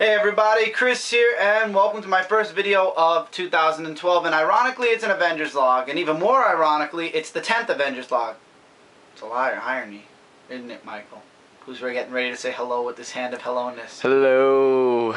Hey everybody, Chris here, and welcome to my first video of 2012, and ironically it's an Avengers Log, and even more ironically, it's the 10th Avengers Log. It's a lot of irony, isn't it, Michael? Who's getting ready to say hello with this hand of hello-ness. Hello!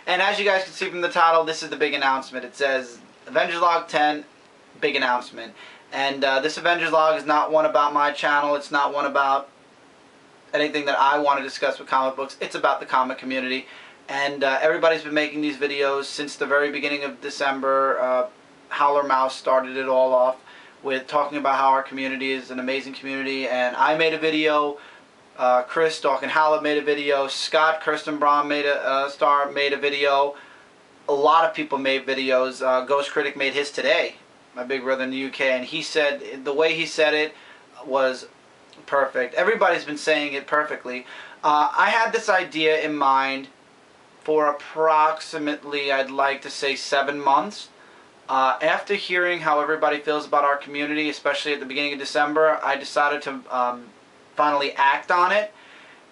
And as you guys can see from the title, this is the big announcement. It says, Avengers Log 10, big announcement. And this Avengers Log is not one about my channel, it's not one about anything that I want to discuss with comic books. It's about the comic community. And everybody's been making these videos since the very beginning of December. Howler Mouse started it all off with talking about how our community is an amazing community. And I made a video. Chris, Dawkins Howlett made a video. Scott Kirstenbaum made a video. A lot of people made videos. Ghost Critic made his today. My big brother in the UK. And he said, the way he said it was perfect. Everybody's been saying it perfectly. I had this idea in mind for approximately, I'd like to say, 7 months. After hearing how everybody feels about our community, especially at the beginning of December, I decided to finally act on it.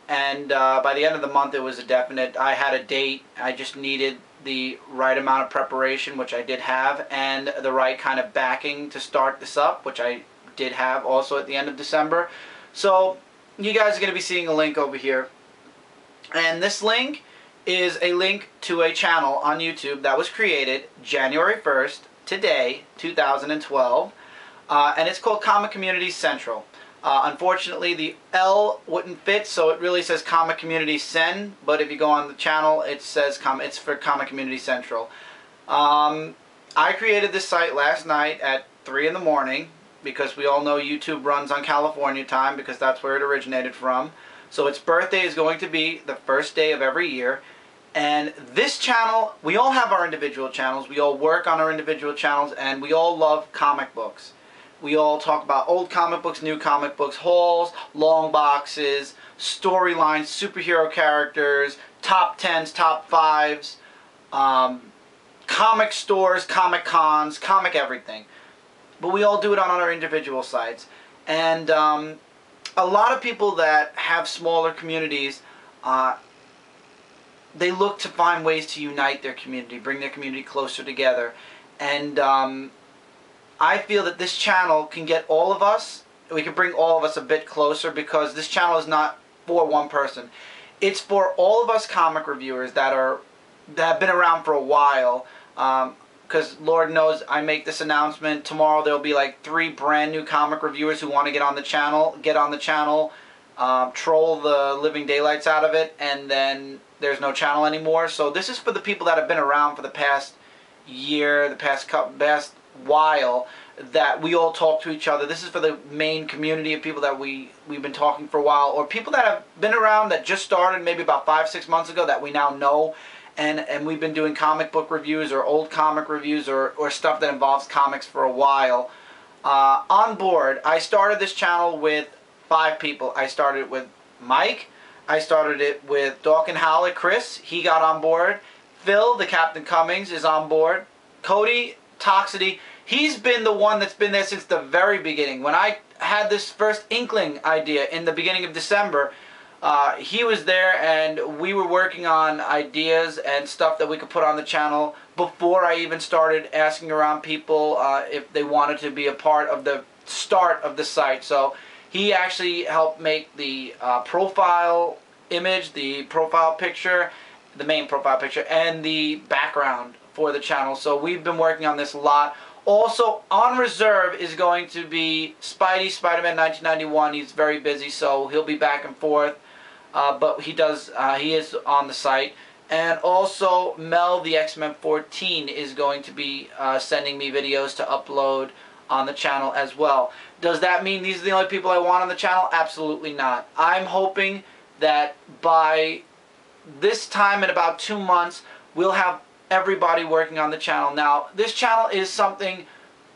And by the end of the month, it was a definite. I had a date. I just needed the right amount of preparation, which I did have, and the right kind of backing to start this up, which I did have also at the end of December. So you guys are going to be seeing a link over here. And this link is a link to a channel on YouTube that was created January 1st, today, 2012, and it's called Comic Community Central. Unfortunately, the L wouldn't fit, so it really says Comic Community Sen, but if you go on the channel, it says it's for Comic Community Central. I created this site last night at 3 in the morning, because we all know YouTube runs on California time, because that's where it originated from. So its birthday is going to be the first day of every year. And this channel, we all have our individual channels, we all work on our individual channels, and we all love comic books. We all talk about old comic books, new comic books, hauls, long boxes, storylines, superhero characters, top 10s, top 5s, comic stores, comic cons, comic everything. But we all do it on our individual sites. And a lot of people that have smaller communities, they look to find ways to unite their community, bring their community closer together. And I feel that this channel can get all of us, we can bring all of us a bit closer, because this channel is not for one person. It's for all of us comic reviewers that have been around for a while. Because Lord knows I make this announcement, tomorrow there'll be like 3 brand new comic reviewers who want to get on the channel, troll the living daylights out of it, and then there's no channel anymore. So this is for the people that have been around for the past year, the past while, that we all talk to each other. This is for the main community of people that we've been talking for a while, or people that have been around that just started maybe about 5-6 months ago that we now know, and we've been doing comic book reviews or old comic reviews or stuff that involves comics for a while. On board, I started this channel with 5 people. I started it with Mike. I started it with Dawkins Howlett, Chris. He got on board. Phil, the Captain Cummings, is on board. Cody, Toxicity. He's been the one that's been there since the very beginning. When I had this first inkling idea in the beginning of December, he was there, and we were working on ideas and stuff that we could put on the channel before I even started asking around people if they wanted to be a part of the start of the site. So he actually helped make the profile image, the profile picture, the main profile picture, and the background for the channel. So we've been working on this a lot. Also on reserve is going to be Spidey, Spider-Man 1991. He's very busy, so he'll be back and forth. But he is on the site. And also Mel, the X-Men 14, is going to be sending me videos to upload on the channel as well. Does that mean these are the only people I want on the channel? Absolutely not. I'm hoping that by this time, in about 2 months, we'll have everybody working on the channel. Now, this channel is something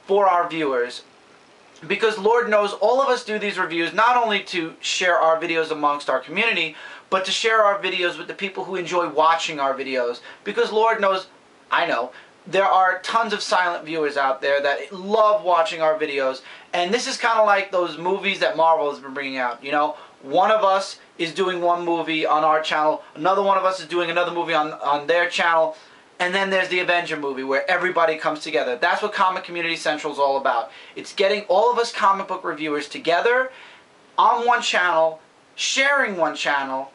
for our viewers, because Lord knows all of us do these reviews not only to share our videos amongst our community, but to share our videos with the people who enjoy watching our videos. Because Lord knows, I know, there are tons of silent viewers out there that love watching our videos, and this is kind of like those movies that Marvel has been bringing out, you know. one of us is doing one movie on our channel, another one of us is doing another movie on their channel, and then there's the Avenger movie where everybody comes together. That's what Comic Community Central is all about. It's getting all of us comic book reviewers together on one channel, sharing one channel,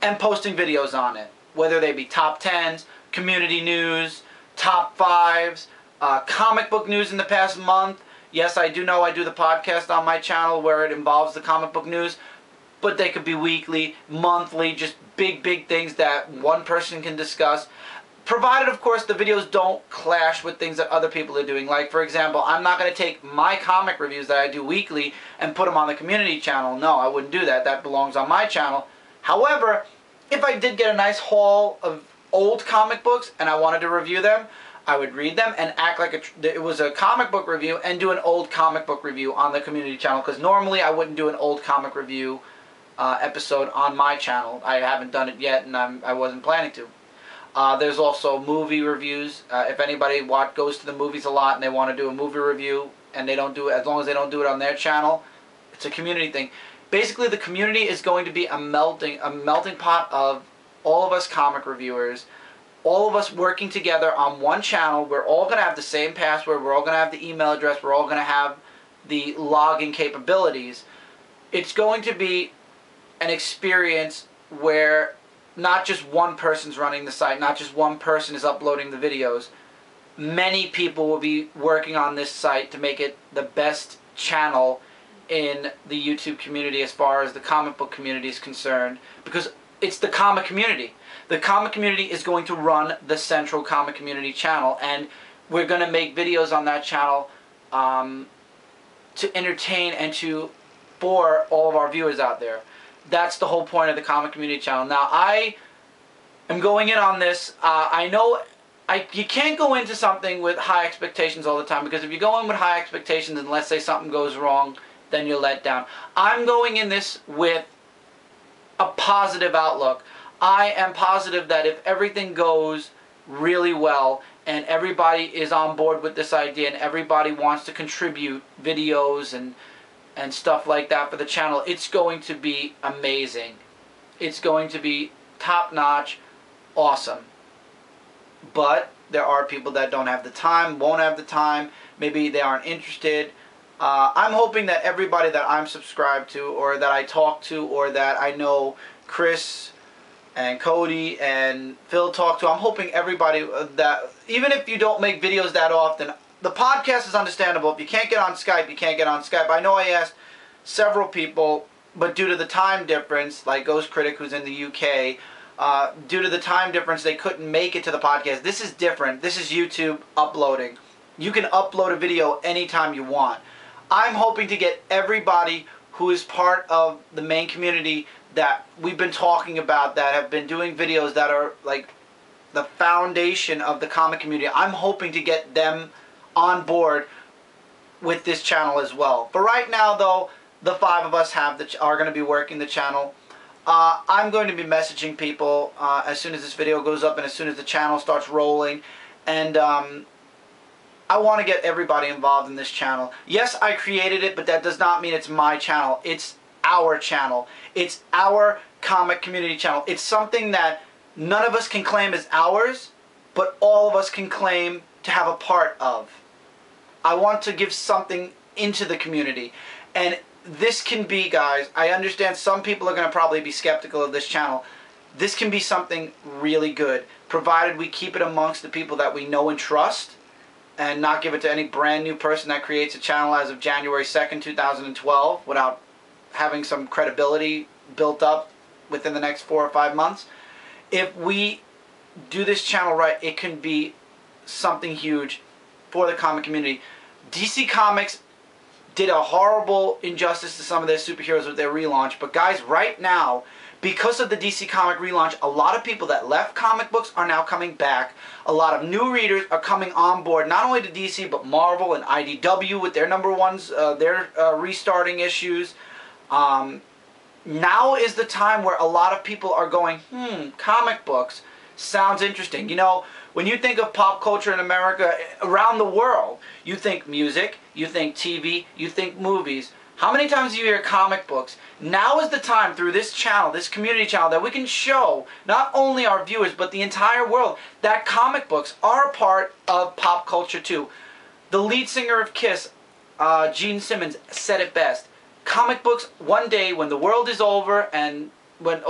and posting videos on it. Whether they be top 10s, community news, top 5s, comic book news in the past month. Yes, I do know I do the podcast on my channel where it involves the comic book news, but they could be weekly, monthly, just big things that one person can discuss. Provided, of course, the videos don't clash with things that other people are doing. Like, for example, I'm not going to take my comic reviews that I do weekly and put them on the community channel. No, I wouldn't do that. That belongs on my channel. However, if I did get a nice haul of old comic books and I wanted to review them, I would read them and act like it was a comic book review and do an old comic book review on the community channel. Because normally I wouldn't do an old comic review episode on my channel. I haven't done it yet, and I wasn't planning to. There's also movie reviews. If anybody goes to the movies a lot and they want to do a movie review and they don't do it, as long as they don't do it on their channel, it's a community thing. Basically, the community is going to be a melting pot of all of us comic reviewers, all of us working together on one channel. We're all going to have the same password. We're all going to have the email address. We're all going to have the login capabilities. It's going to be an experience where not just one person's running the site, not just one person is uploading the videos. Many people will be working on this site to make it the best channel in the YouTube community as far as the comic book community is concerned, because it's the comic community. The comic community is going to run the central comic community channel, and we're going to make videos on that channel to entertain and for all of our viewers out there. That's the whole point of the comic community channel. Now, I am going in on this. I know you can't go into something with high expectations all the time, because if you go in with high expectations and let's say something goes wrong, then you're let down. I'm going in this with a positive outlook. I am positive that if everything goes really well and everybody is on board with this idea and everybody wants to contribute videos and stuff like that for the channel, it's going to be amazing. It's going to be top-notch, awesome. But there are people that don't have the time, won't have the time, maybe they aren't interested. I'm hoping that everybody that I'm subscribed to, or that I talk to, or that I know Chris and Cody and Phil talk to, I'm hoping everybody that, even if you don't make videos that often, the podcast is understandable. If you can't get on Skype, you can't get on Skype. I know I asked several people, but due to the time difference, like Ghost Critic, who's in the UK, due to the time difference, they couldn't make it to the podcast. This is different. This is YouTube uploading. You can upload a video anytime you want. I'm hoping to get everybody who is part of the main community that we've been talking about, that have been doing videos that are like the foundation of the comic community. I'm hoping to get them on board with this channel as well. For right now, though, the 5 of us are going to be working the channel. I'm going to be messaging people as soon as this video goes up and as soon as the channel starts rolling, and I want to get everybody involved in this channel. Yes, I created it, but that does not mean it's my channel. It's our channel. It's our comic community channel. It's something that none of us can claim as ours, but all of us can claim to have a part of. I want to give something into the community, and this can be, guys, I understand some people are going to probably be skeptical of this channel. This can be something really good, provided we keep it amongst the people that we know and trust, and not give it to any brand new person that creates a channel as of January 2nd, 2012, without having some credibility built up within the next 4 or 5 months. If we do this channel right, it can be something huge for the comic community. DC Comics did a horrible injustice to some of their superheroes with their relaunch, but guys, right now, because of the DC Comic relaunch, a lot of people that left comic books are now coming back. A lot of new readers are coming on board, not only to DC, but Marvel and IDW with their #1s, their restarting issues. Now is the time where a lot of people are going, comic books sounds interesting. You know, when you think of pop culture in America, around the world, you think music, you think TV, you think movies. How many times do you hear comic books? Now is the time through this channel, this community channel, that we can show not only our viewers but the entire world that comic books are a part of pop culture too. The lead singer of Kiss, Gene Simmons, said it best. Comic books, one day when the world is over, and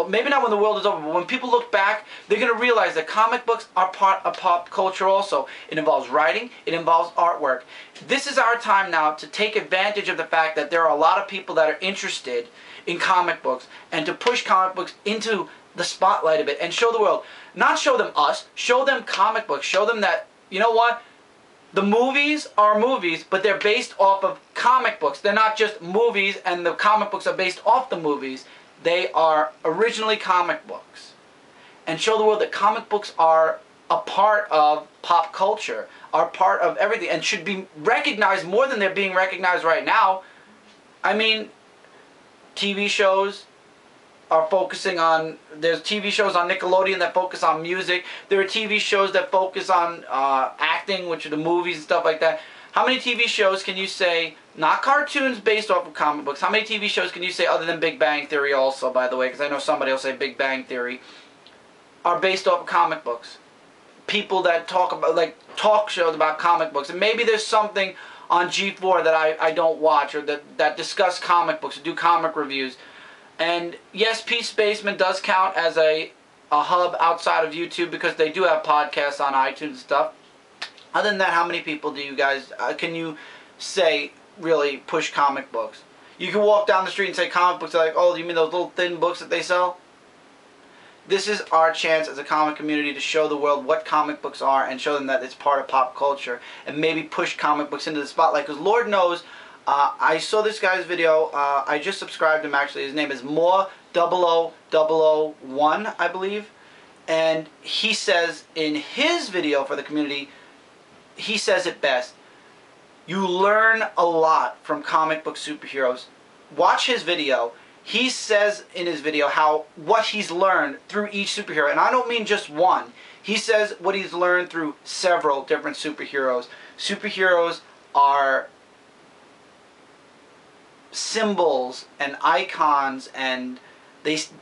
maybe not when the world is over, but when people look back, they're going to realize that comic books are part of pop culture also. It involves writing, it involves artwork. This is our time now to take advantage of the fact that there are a lot of people that are interested in comic books, and to push comic books into the spotlight a bit and show the world. Not show them us, show them comic books. Show them that, you know what? The movies are movies, but they're based off of comic books. They're not just movies and the comic books are based off the movies. They are originally comic books. And show the world that comic books are a part of pop culture, are part of everything, and should be recognized more than they're being recognized right now. I mean, TV shows are focusing on, there's TV shows on Nickelodeon that focus on music. There are TV shows that focus on acting, which are the movies and stuff like that. How many TV shows can you say, not cartoons based off of comic books, how many TV shows can you say, other than Big Bang Theory also, by the way, because I know somebody will say Big Bang Theory, are based off of comic books? People that talk about, like, talk shows about comic books. And maybe there's something on G4 that I don't watch, or that discuss comic books, or do comic reviews. And yes, Peace Basement does count as a hub outside of YouTube, because they do have podcasts on iTunes and stuff. Other than that, how many people do you guys, can you say, really push comic books? You can walk down the street and say comic books, they're like, oh, you mean those little thin books that they sell? This is our chance as a comic community to show the world what comic books are, and show them that it's part of pop culture, and maybe push comic books into the spotlight. Because Lord knows, I saw this guy's video, I just subscribed to him actually. His name is More00001, I believe. And he says in his video for the community, he says it best. You learn a lot from comic book superheroes. Watch his video. He says in his video what he's learned through each superhero. And I don't mean just one. He says what he's learned through several different superheroes. Superheroes are symbols and icons, and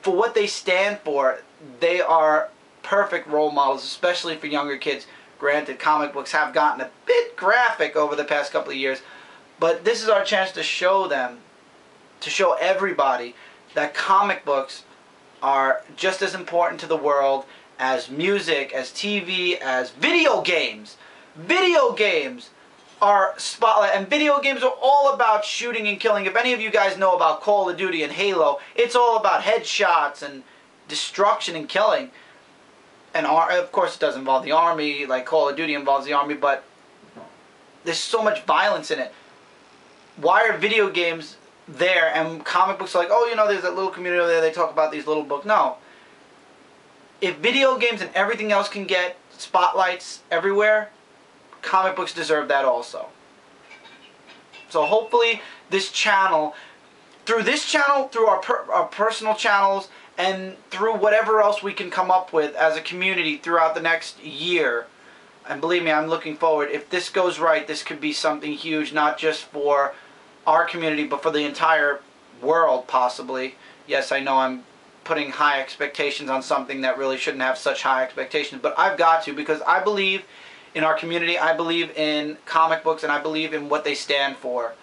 for what they stand for, they are perfect role models, especially for younger kids. Granted, comic books have gotten a bit graphic over the past couple of years, but this is our chance to show them, to show everybody, that comic books are just as important to the world as music, as TV, as video games. Video games are spotlight, and video games are all about shooting and killing. If any of you guys know about Call of Duty and Halo, it's all about headshots and destruction and killing. And of course it does involve the army, like Call of Duty involves the army, but there's so much violence in it. Why are video games there and comic books are like, oh, you know, there's that little community over there, they talk about these little books? No. If video games and everything else can get spotlights everywhere, comic books deserve that also. So hopefully this channel, through our personal channels, and through whatever else we can come up with as a community throughout the next year, and believe me, I'm looking forward. If this goes right, this could be something huge, not just for our community, but for the entire world, possibly. Yes, I know I'm putting high expectations on something that really shouldn't have such high expectations, but I've got to, because I believe in our community, I believe in comic books, and I believe in what they stand for.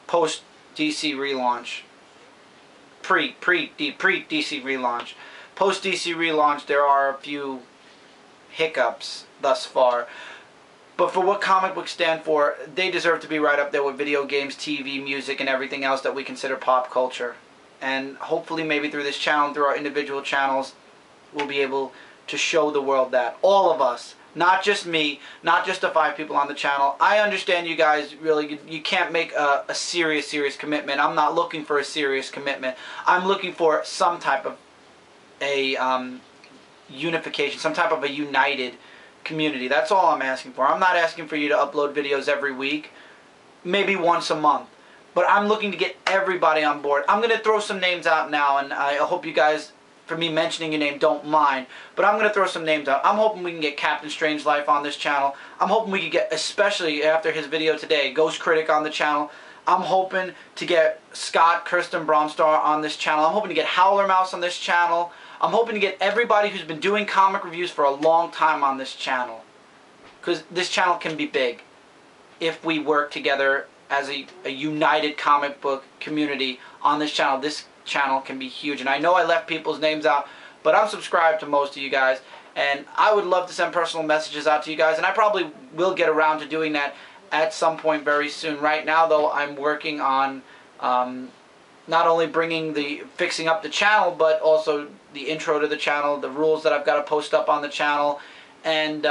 Post DC relaunch. Pre-DC relaunch. Post-DC relaunch, there are a few hiccups thus far. But for what comic books stand for, they deserve to be right up there with video games, TV, music, and everything else that we consider pop culture. And hopefully maybe through this channel, through our individual channels, we'll be able to show the world that. All of us. Not just me, not just the 5 people on the channel. I understand you guys really, you can't make a serious commitment. I'm not looking for a serious commitment. I'm looking for some type of a unification, some type of a united community. That's all I'm asking for. I'm not asking for you to upload videos every week, maybe once a month. But I'm looking to get everybody on board. I'm going to throw some names out now, and I hope you guys, for me mentioning your name, don't mind, but I'm going to throw some names out. I'm hoping we can get Captain Strangelove on this channel. I'm hoping we can get, especially after his video today, Ghost Critic on the channel. I'm hoping to get Scott Kirsten Bromstar on this channel. I'm hoping to get Howler Mouse on this channel. I'm hoping to get everybody who's been doing comic reviews for a long time on this channel. Because this channel can be big if we work together as a united comic book community on this channel. This channel can be huge. And I know I left people's names out, but I'm subscribed to most of you guys. And I would love to send personal messages out to you guys. And I probably will get around to doing that at some point very soon. Right now, though, I'm working on not only fixing up the channel, but also the intro to the channel, the rules that I've got to post up on the channel, and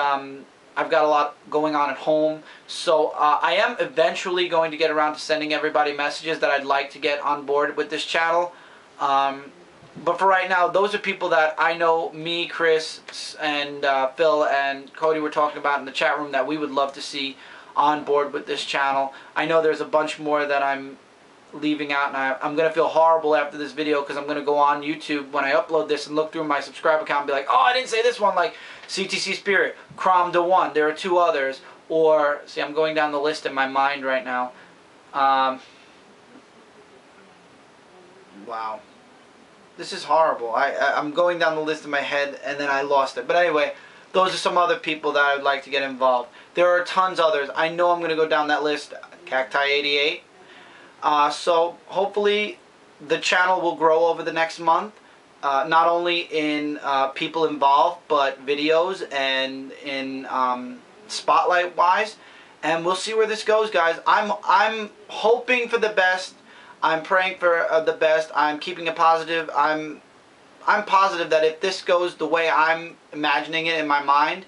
I've got a lot going on at home. So I am eventually going to get around to sending everybody messages that I'd like to get on board with this channel. But for right now, those are people that I know, me, Chris, and Phil, and Cody were talking about in the chat room that we would love to see on board with this channel. I know there's a bunch more that I'm leaving out, and I'm going to feel horrible after this video because I'm going to go on YouTube when I upload this and look through my subscribe account and be like, oh, I didn't say this one, like CTC Spirit, Crom de One, there are 2 others, or, see, I'm going down the list in my mind right now. Wow. This is horrible. I'm going down the list in my head and then I lost it. But anyway, those are some other people that I would like to get involved. There are tons others. I know I'm going to go down that list. Cacti88. So hopefully the channel will grow over the next month. Not only in people involved, but videos and in spotlight wise. And we'll see where this goes, guys. I'm hoping for the best. I'm praying for the best. I'm keeping it positive. I'm positive that if this goes the way I'm imagining it in my mind,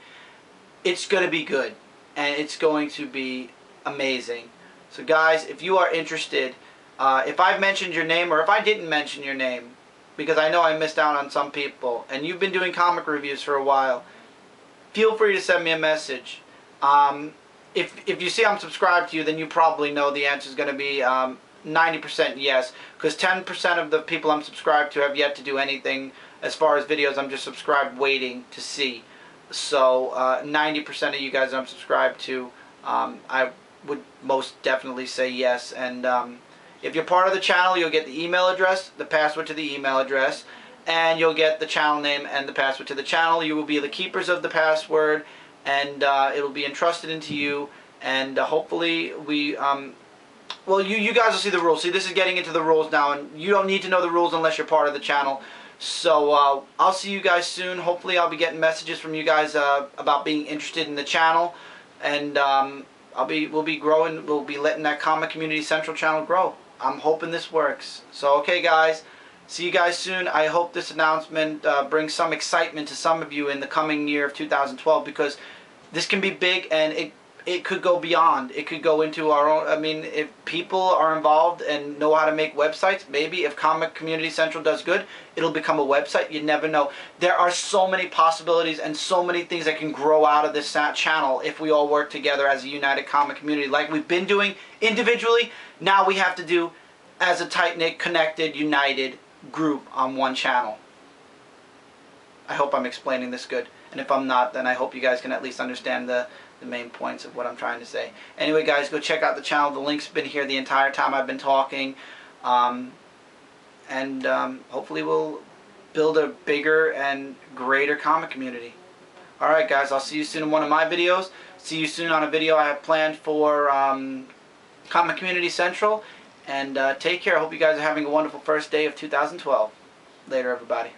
it's going to be good. And it's going to be amazing. So guys, if you are interested, if I've mentioned your name or if I didn't mention your name, because I know I missed out on some people, and you've been doing comic reviews for a while, feel free to send me a message. If you see I'm subscribed to you, then you probably know the answer is going to be 90% yes, because 10% of the people I'm subscribed to have yet to do anything as far as videos. I'm just subscribed waiting to see. So 90% of you guys I'm subscribed to, I would most definitely say yes. And if you're part of the channel, you'll get the email address, the password to the email address, and you'll get the channel name and the password to the channel. You will be the keepers of the password, and it will be entrusted into you, and hopefully we well, you guys will see the rules. See, this is getting into the rules now, and you don't need to know the rules unless you're part of the channel. So I'll see you guys soon. Hopefully I'll be getting messages from you guys about being interested in the channel, and we'll be growing. We'll be letting that Comic Community Central channel grow. I'm hoping this works. So okay, guys, see you guys soon. I hope this announcement brings some excitement to some of you in the coming year of 2012, because this can be big, and it could go beyond. It could go into our own. I mean, if people are involved and know how to make websites, maybe if Comic Community Central does good, it'll become a website. You never know. There are so many possibilities and so many things that can grow out of this channel if we all work together as a united comic community, like we've been doing individually. Now we have to do as a tight-knit, connected, united group on one channel. I hope I'm explaining this good. And if I'm not, then I hope you guys can at least understand the main points of what I'm trying to say. Anyway, guys, go check out the channel. The link's been here the entire time I've been talking. Hopefully we'll build a bigger and greater comic community. Alright, guys, I'll see you soon in one of my videos. See you soon on a video I have planned for Comic Community Central. And take care. I hope you guys are having a wonderful first day of 2012. Later, everybody.